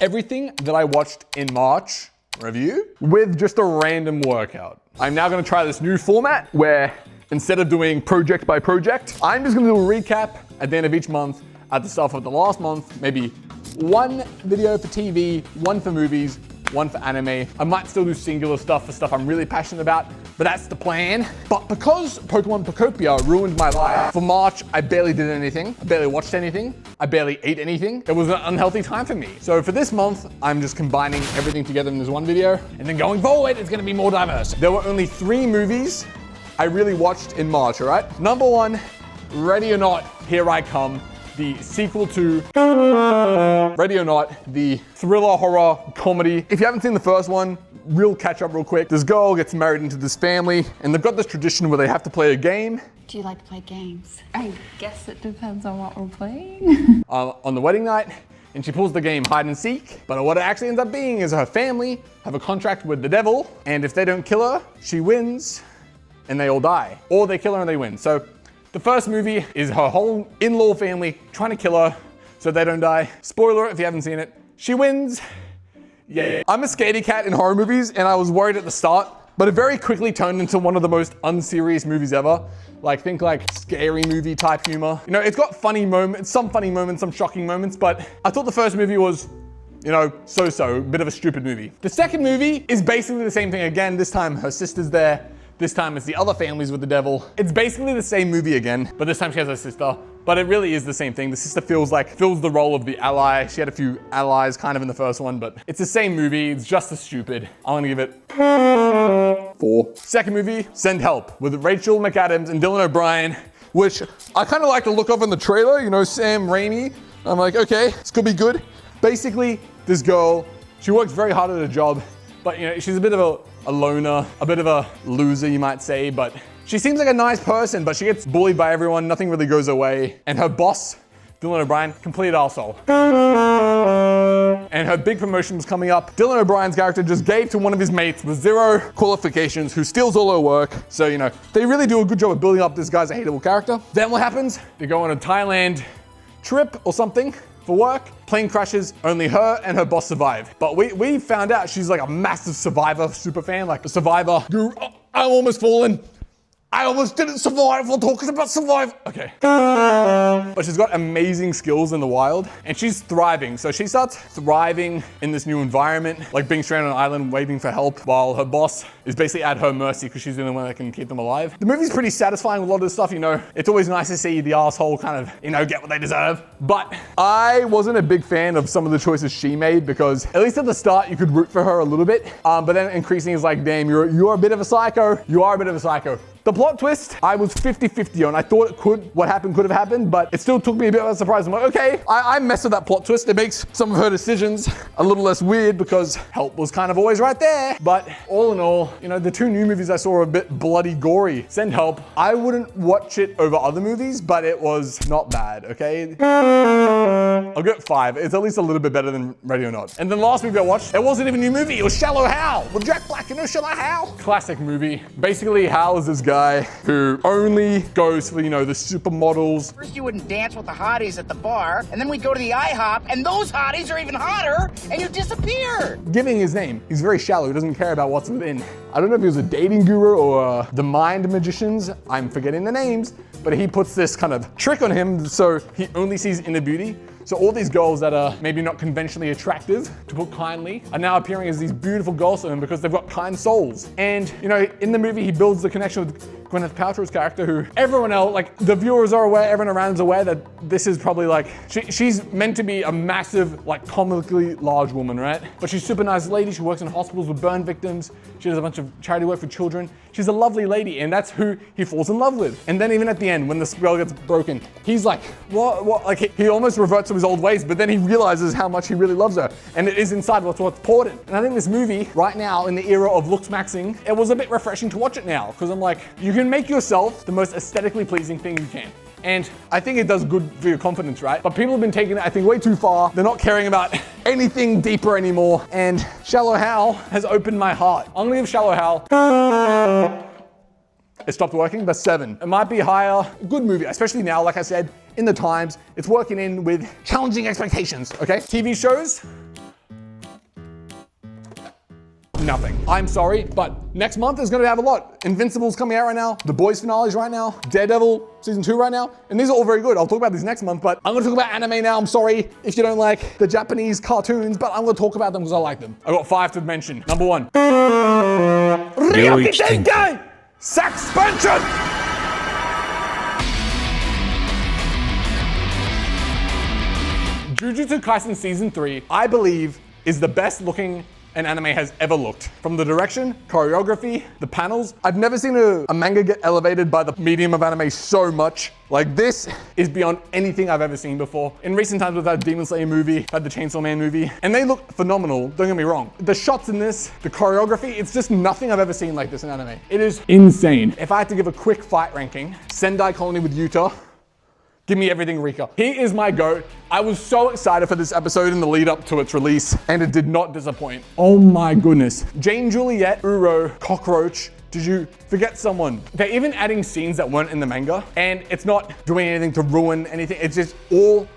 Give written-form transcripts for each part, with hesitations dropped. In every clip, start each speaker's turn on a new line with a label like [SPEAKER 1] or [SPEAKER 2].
[SPEAKER 1] everything that I watched in March review with just a random workout. I'm now gonna try this new format where instead of doing project by project, I'm just gonna do a recap at the end of each month, at the start of the last month, maybe one video for TV, one for movies, one for anime. I might still do singular stuff for stuff I'm really passionate about, but that's the plan. But because Pokemon Pokopia ruined my life, for March, I barely did anything. I barely watched anything. I barely ate anything. It was an unhealthy time for me. So for this month, I'm just combining everything together in this one video. And then going forward, it's gonna be more diverse. There were only 3 movies I really watched in March, all right? Number 1, Ready or Not, Here I Come. The sequel to Ready or Not, the thriller horror comedy. If you haven't seen the first one, real catch up real quick. This girl gets married into this family and they've got this tradition where they have to play a game.
[SPEAKER 2] Do you like to play games?
[SPEAKER 3] I guess it depends on what we're playing.
[SPEAKER 1] On the wedding night, and she pulls the game hide and seek. But what it actually ends up being is her family have a contract with the devil, and if they don't kill her, she wins and they all die. Or they kill her and they win. So the first movie is her whole in-law family trying to kill her so they don't die. Spoiler if you haven't seen it, she wins. Yeah. I'm a scaredy cat in horror movies and I was worried at the start, but it very quickly turned into one of the most unserious movies ever. Like think like scary movie type humor. You know, it's got funny moments, some shocking moments, but I thought the first movie was, you know, so-so, a bit of a stupid movie. The second movie is basically the same thing again. This time her sister's there. This time it's the other families with the devil. It's basically the same movie again, but this time she has her sister. But it really is the same thing. The sister fills the role of the ally. She had a few allies kind of in the first one, but it's the same movie. It's just as stupid. I'm gonna give it 4. Second movie, Send Help, with Rachel McAdams and Dylan O'Brien, which I kind of like the look of in the trailer, you know, Sam Raimi. I'm like, okay, this could be good. Basically, this girl, she works very hard at her job, but you know, she's a bit of a loner, a bit of a loser, you might say, but she seems like a nice person, but she gets bullied by everyone, nothing really goes her way. And her boss, Dylan O'Brien, complete arsehole. And her big promotion was coming up. Dylan O'Brien's character just gave to one of his mates with 0 qualifications who steals all her work. So, you know, they really do a good job of building up this guy's a hateable character. Then what happens? They go on a Thailand trip or something for work. Plane crashes, only her and her boss survive. But we found out she's like a massive Survivor super fan, like the Survivor guru. Oh, I'm almost fallen. I almost didn't survive while talking about survive. Okay. But she's got amazing skills in the wild and she's thriving. So she starts thriving in this new environment, like being stranded on an island waiting for help while her boss is basically at her mercy because she's the only one that can keep them alive. The movie's pretty satisfying with a lot of this stuff, you know. It's always nice to see the asshole kind of, you know, get what they deserve. But I wasn't a big fan of some of the choices she made because at least at the start you could root for her a little bit. But then increasingly it's like, damn, you're a bit of a psycho. You are a bit of a psycho. The plot twist, I was 50-50 on. I thought what happened could have happened, but it still took me a bit of a surprise. I'm like, okay, I messed with that plot twist. It makes some of her decisions a little less weird because help was kind of always right there. But all in all, you know, the 2 new movies I saw were a bit bloody gory. Send Help, I wouldn't watch it over other movies, but it was not bad, okay? I'll give it 5. It's at least a little bit better than Ready or Not. And then the last movie I watched, it wasn't even a new movie. It was Shallow Hal with Jack Black. You know Shallow Hal? Classic movie. Basically, Hal is this guy who only goes for, you know, the supermodels.
[SPEAKER 4] First you wouldn't dance with the hotties at the bar, and then we'd go to the IHOP, and those hotties are even hotter, and you disappear.
[SPEAKER 1] Giving his name, he's very shallow. He doesn't care about what's within. I don't know if he was a dating guru or the mind magicians. I'm forgetting the names, but he puts this kind of trick on him so he only sees inner beauty. So all these girls that are maybe not conventionally attractive, to put kindly, are now appearing as these beautiful girls to him because they've got kind souls. And, you know, in the movie, he builds the connection with Gwyneth Paltrow's character, who everyone else, like the viewers are aware, everyone around is aware that this is probably like, she's meant to be a massive, like comically large woman, right? But she's a super nice lady. She works in hospitals with burn victims. She does a bunch of charity work for children. She's a lovely lady, and that's who he falls in love with. And then even at the end, when the spell gets broken, he's like, what? Like he almost reverts to his old ways, but then he realizes how much he really loves her. And it is inside what's important. And I think this movie, right now, in the era of looks maxing, it was a bit refreshing to watch it now. Because I'm like, you can make yourself the most aesthetically pleasing thing you can. And I think it does good for your confidence, right? But people have been taking it, I think, way too far. They're not caring about anything deeper anymore. And Shallow Hal has opened my heart. I'm gonna give Shallow Hal, it stopped working, but 7. It might be higher. Good movie, especially now, like I said, in the times. It's working in with challenging expectations, okay? TV shows, nothing. I'm sorry, but next month is gonna have a lot. Invincible's coming out right now, The Boys finale's right now, Daredevil season 2 right now, and these are all very good. I'll talk about these next month, but I'm gonna talk about anime now. I'm sorry if you don't like the Japanese cartoons, but I'm gonna talk about them because I like them. I got 5 to mention. Number 1. Ryoki Tenkai! Suspension! Jujutsu Kaisen Season 3, I believe, is the best looking an anime has ever looked. From the direction, choreography, the panels. I've never seen a manga get elevated by the medium of anime so much. Like, this is beyond anything I've ever seen before. In recent times, we've had Demon Slayer movie, had the Chainsaw Man movie, and they look phenomenal, don't get me wrong. The shots in this, the choreography, it's just nothing I've ever seen like this in anime. It is insane. If I had to give a quick fight ranking, Sendai Colony with Yuta, give me everything, Rika. He is my GOAT. I was so excited for this episode in the lead up to its release, and it did not disappoint. Oh my goodness. Jane Juliet, Uro, Cockroach, did you forget someone? They're even adding scenes that weren't in the manga, and it's not doing anything to ruin anything. It's just all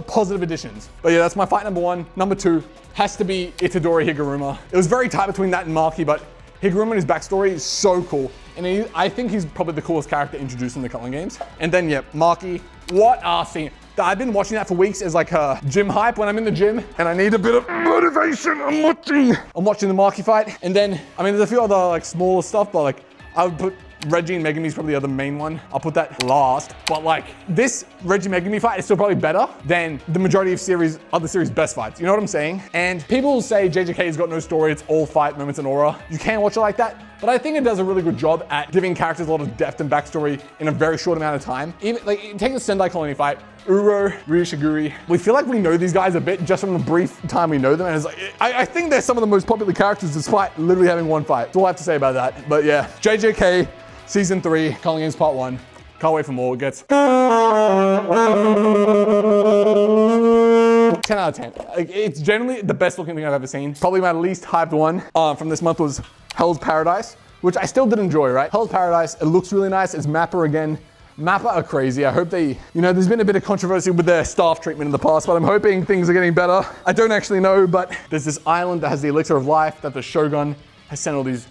[SPEAKER 1] positive additions. But yeah, that's my fight number 1. Number 2 has to be Itadori Higuruma. It was very tight between that and Maki, but Higuruma and his backstory is so cool. And I think he's probably the coolest character introduced in the Culling games. And then, yeah, Maki, what a scene. I've been watching that for weeks as like a gym hype when I'm in the gym and I need a bit of motivation. I'm watching the Maki fight. And then, I mean, there's a few other like smaller stuff, but like I would put Reggie and Megami's probably the other main one. I'll put that last. But like this Reggie Megami fight is still probably better than the majority of other series best fights. You know what I'm saying? And people will say JJK's got no story. It's all fight moments and aura. You can watch it like that. But I think it does a really good job at giving characters a lot of depth and backstory in a very short amount of time. Even like take the Sendai Colony fight, Uro, Ryushiguri. We feel like we know these guys a bit just from the brief time we know them. And it's like, I think they're some of the most popular characters despite literally having one fight. That's all I have to say about that. But yeah, JJK Season 3, Culling Games Part 1. Can't wait for more. It gets 10 out of 10. It's generally the best looking thing I've ever seen. Probably my least hyped one from this month was Hell's Paradise, which I still did enjoy, right? Hell's Paradise, it looks really nice. It's Mappa again. Mappa are crazy. I hope they, there's been a bit of controversy with their staff treatment in the past, but I'm hoping things are getting better. I don't actually know, but there's this island that has the elixir of life that the Shogun has sent all these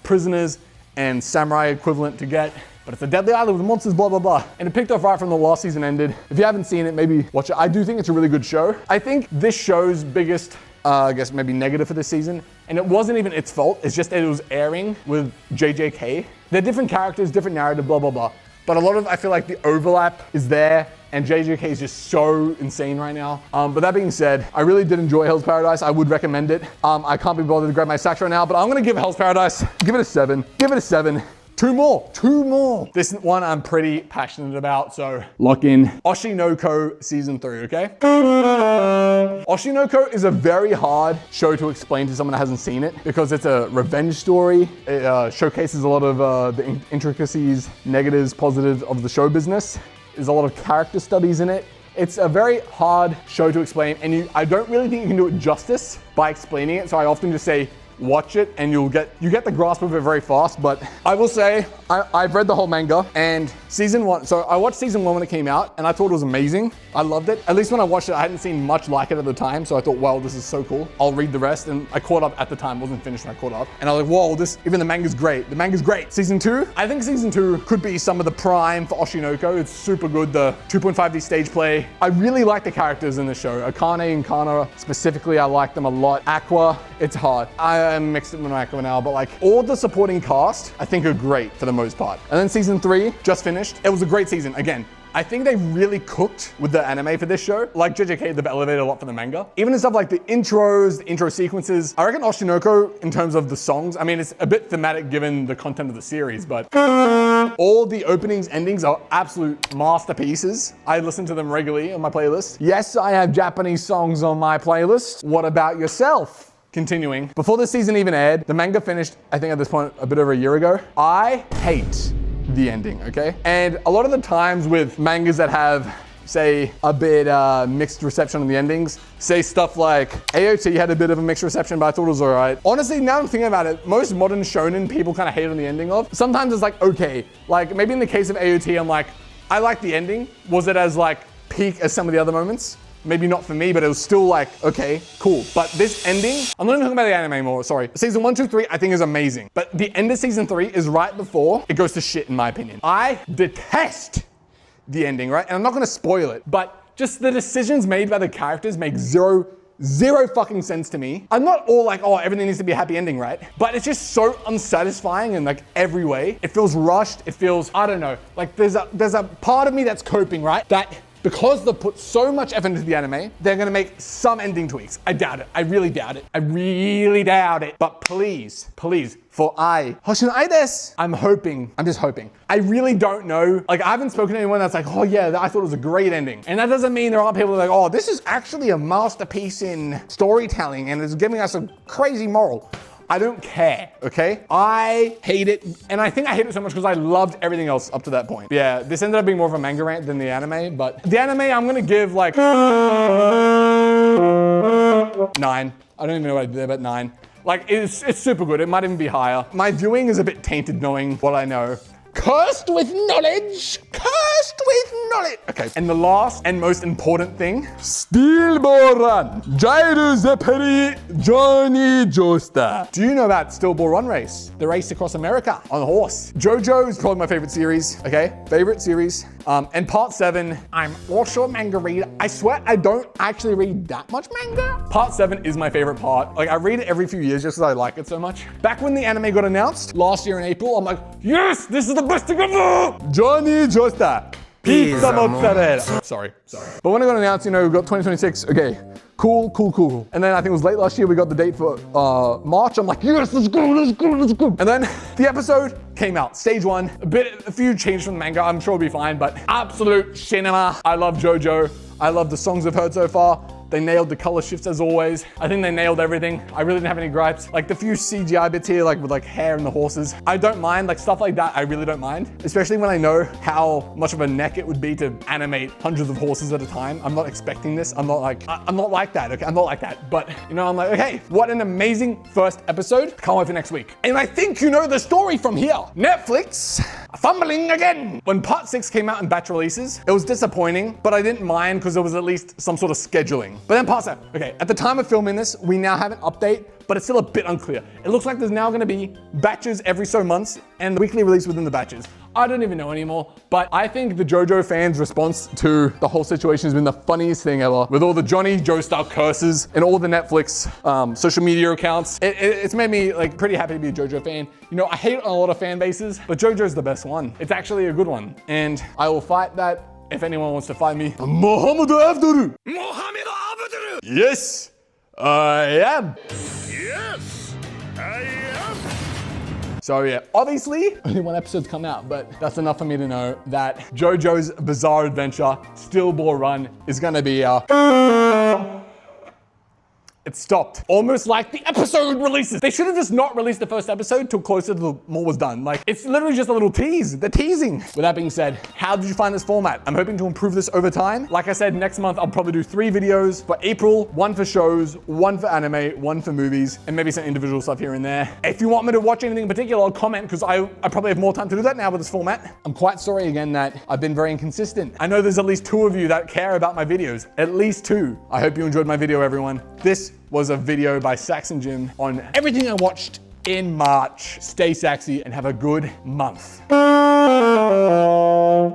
[SPEAKER 1] prisoners and samurai equivalent to get. But it's a deadly island with monsters, blah, blah, blah. And it picked up right from the last season ended. If you haven't seen it, maybe watch it. I do think it's a really good show. I think this show's biggest, I guess maybe negative for this season, and it wasn't even its fault, it's just that it was airing with JJK. They're different characters, different narrative, blah, blah, blah. But a lot of, I feel like the overlap is there, and JJK is just so insane right now. But that being said, I really did enjoy Hell's Paradise. I would recommend it. I can't be bothered to grab my sacks right now, but I'm gonna give Hell's Paradise, give it a 7. Give it a 7. 2 more. This one I'm pretty passionate about, so lock in. Oshi No Ko Season 3, okay? Oshi No Ko is a very hard show to explain to someone that hasn't seen it because it's a revenge story. It showcases a lot of the intricacies, negatives, positives of the show business. There's a lot of character studies in it. It's a very hard show to explain, and I don't really think you can do it justice by explaining it, so I often just say, watch it and you get the grasp of it very fast. But I will say I've read the whole manga and season 1. So I watched season 1 when it came out and I thought it was amazing. I loved it. At least when I watched it, I hadn't seen much like it at the time. So I thought, wow, this is so cool. I'll read the rest. And I caught up at the time. It wasn't finished when I caught up. And I was like, whoa, even the manga's great. The manga's great. Season 2, I think season 2 could be some of the prime for Oshi No Ko. It's super good. The 2.5D stage play. I really like the characters in the show. Akane and Kana specifically, I like them a lot. Aqua, it's hard. I am mixed with Aqua now, but like all the supporting cast, I think are great for the most part. And then season 3 just finished. It was a great season. Again, I think they really cooked with the anime for this show. Like JJK, they've elevated a lot for the manga. Even in stuff like the intros, the intro sequences. I reckon Oshi No Ko, in terms of the songs, I mean, it's a bit thematic given the content of the series, but all the openings, endings are absolute masterpieces. I listen to them regularly on my playlist. Yes, I have Japanese songs on my playlist. What about yourself? Continuing, before the season even aired, the manga finished, I think at this point, a bit over a year ago. I hate the ending, okay? And a lot of the times with mangas that have, say, a bit mixed reception on the endings, say stuff like AOT had a bit of a mixed reception, but I thought it was all right. Honestly, now I'm thinking about it, most modern shonen people kind of hate on the ending of. Sometimes it's like, okay, like maybe in the case of AOT, I'm like, I like the ending. Was it as like peak as some of the other moments? maybe not for me, but it was still like, okay, cool. But this ending, I'm not even talking about the anime anymore, sorry. Season 1, 2, 3, I think is amazing. But the end of season 3 is right before it goes to shit, in my opinion. I detest the ending, right? And I'm not gonna spoil it, but just the decisions made by the characters make zero fucking sense to me. I'm not all like, oh, everything needs to be a happy ending, right? But it's just so unsatisfying in like every way. It feels rushed. It feels, I don't know, like there's a part of me that's coping, right? That because they put so much effort into the anime, they're gonna make some ending tweaks. I doubt it. I really doubt it. I really doubt it. But please, for Hoshi no desu. I'm just hoping. I really don't know. Like, I haven't spoken to anyone that's like, oh yeah, I thought it was a great ending. And that doesn't mean there aren't people that are like, oh, this is actually a masterpiece in storytelling and it's giving us a crazy moral. I don't care, okay? I hate it, and I think I hate it so much because I loved everything else up to that point. Yeah, this ended up being more of a manga rant than the anime, but the anime I'm gonna give like 9. I don't even know what I did there, but 9. Like, it's super good. It might even be higher. My viewing is a bit tainted knowing what I know. Cursed with knowledge. Okay, and the last and most important thing, Stillborn Run, Jairu Zeppeli, Johnny Joestar. Do you know about Stillborn Run race? The race across America on a horse. JoJo is probably my favorite series, okay? Favorite series. And part 7, I'm also a manga reader. I swear I don't actually read that much manga. Part 7 is my favorite part. Like, I read it every few years just because I like it so much. Back when the anime got announced last year in April, I'm like, yes, this is the best thing ever! Johnny Joestar. Pizza mozzarella. Sorry. But when it got announced, you know, we got 2026, okay, cool. And then I think it was late last year, we got the date for March. I'm like, yes, let's go. And then the episode came out, stage 1, a few changes from the manga, I'm sure it'll be fine, but absolute cinema. I love JoJo. I love the songs I've heard so far. They nailed the color shifts as always. I think they nailed everything. I really didn't have any gripes. Like the few CGI bits here, like with like hair and the horses, I don't mind. Like stuff like that, I really don't mind. Especially when I know how much of a neck it would be to animate hundreds of horses at a time. I'm not expecting this. I'm not like that, okay? I'm not like that. But, you know, I'm like, okay, what an amazing first episode. Can't wait for next week. And I think you know the story from here. Netflix, fumbling again. When part 6 came out in batch releases, it was disappointing, but I didn't mind because there was at least some sort of scheduling. But then part 7, okay, at the time of filming this, we now have an update, but it's still a bit unclear. It looks like there's now gonna be batches every so months and weekly release within the batches. I don't even know anymore, but I think the JoJo fans' response to the whole situation has been the funniest thing ever. With all the Johnny Joestar curses and all the Netflix social media accounts, it's made me like pretty happy to be a JoJo fan. You know, I hate a lot of fan bases, but JoJo's the best one. It's actually a good one, and I will fight that if anyone wants to fight me. Mohamed Abdul. Yes, I am.
[SPEAKER 2] Yes, I am.
[SPEAKER 1] So yeah, obviously only one episode's come out, but that's enough for me to know that JoJo's Bizarre Adventure Stillborn Run is gonna be it stopped. Almost like the episode releases. They should have just not released the first episode till closer to more was done. Like, it's literally just a little tease. They're teasing. With that being said, how did you find this format? I'm hoping to improve this over time. Like I said, next month I'll probably do 3 videos for April, 1 for shows, 1 for anime, 1 for movies, and maybe some individual stuff here and there. If you want me to watch anything in particular, comment, because I probably have more time to do that now with this format. I'm quite sorry again that I've been very inconsistent. I know there's at least 2 of you that care about my videos. At least 2. I hope you enjoyed my video, everyone. This was a video by Sax and Jim on everything I watched in March. Stay saxy and have a good month.